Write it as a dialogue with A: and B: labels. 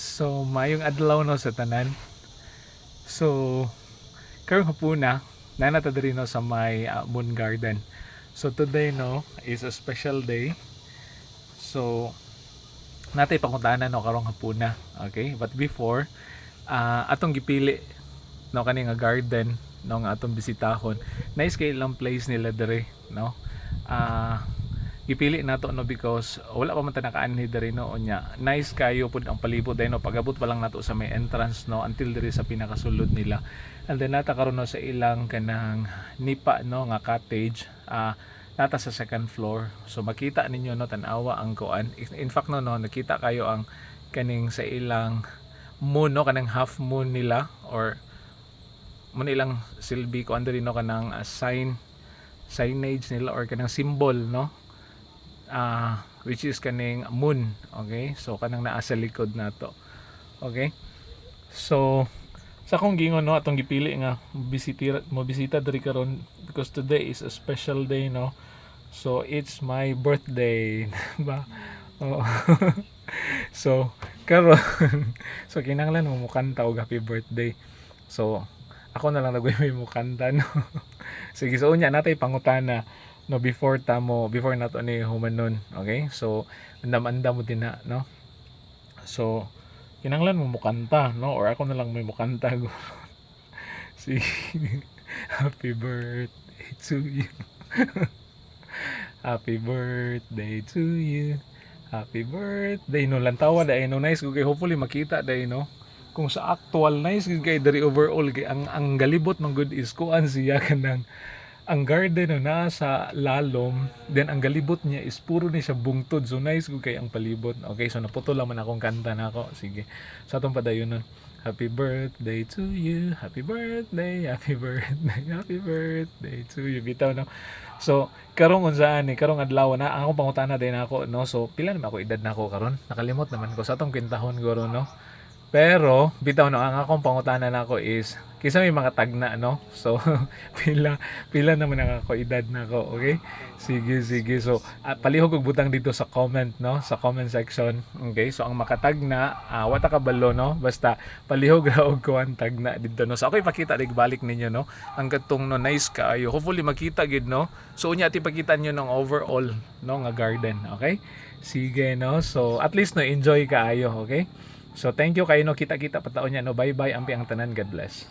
A: So, mayong adlaw no sa tanan. So, karong hapuna, nanata diri no sa may Moon Garden. So, today no is a special day. So, natay pangutanan no karong hapuna. Okay? But before, atong gipili no kani nga garden no nga atong bisitahon. Nice kay ilang place nila diri, no? Gipili nato no because wala pa man ta nakaanhi diri no unya. Nice kayo pud ang palibot dai no pagabot pa lang nato sa may entrance no until diri sa pinakasulod nila. And then nata karon no sa ilang kanang nipa no nga cottage. Nata sa second floor. So makita ninyo no tan-awa ang kuan. In fact no nakita kayo ang kaning sa ilang moon no kanang half moon nila or mo ilang silbi ko andiri no kanang signage nila or kanang symbol no which is kaning moon. Okay, so kanang naa sa likod nato. Okay, so sa akong gingon no atong gipili nga bisita diri karon because today is a special day no, so it's my birthday ba. Oh. So karon so kinahanglan mo mukanta og happy birthday, so ako na lang nagway mo kanta no. Sige, so unya natay pangutana no before nato ni humanon. Okay, so andam mo din na no, so kinahanglan mo mukanta no or ako na lang may mukanta. Sige. Happy birthday to you. Happy birthday to you. Happy birthday no lantawa dai no, nice kay hopefully makita dai no kung sa actual nice kay dari overall kay ang galibot ng good is kuan siya kanang ang garden no nasa lalom, then ang galibot niya is puro ni siya bungtod, so nice ko kay ang palibot. Okay, so naputol naman akong kanta na ako. Sige, sa atong padayon nun, happy birthday to you, happy birthday, happy birthday, happy birthday to you, bitaw no. So karong unsaan ni karong adlaw na akong pangutana din ako no, so pila naman ako edad na ako karon, nakalimot naman ko sa atong kwentahon guro no. Pero bitaw no ang akong pangutana nako is kisa may mga tagna no. So pila naman ang ako edad nako. Okay? Sige. So palihog og butang dito sa comment no, sa comment section. Okay? So ang makatagna wata ka balo no, basta palihog ra og kuan tagna dito no. So ako ipakita dig balik ninyo no ang katong no nice kaayo. Hopefully makita gid no. So unya ti pakita nyo ng overall no nga garden. Okay? Sige no. So at least no enjoy kaayo. Okay? So thank you kayo no, kita-kita pataon niya no. Bye-bye ampi ang tanan, God bless.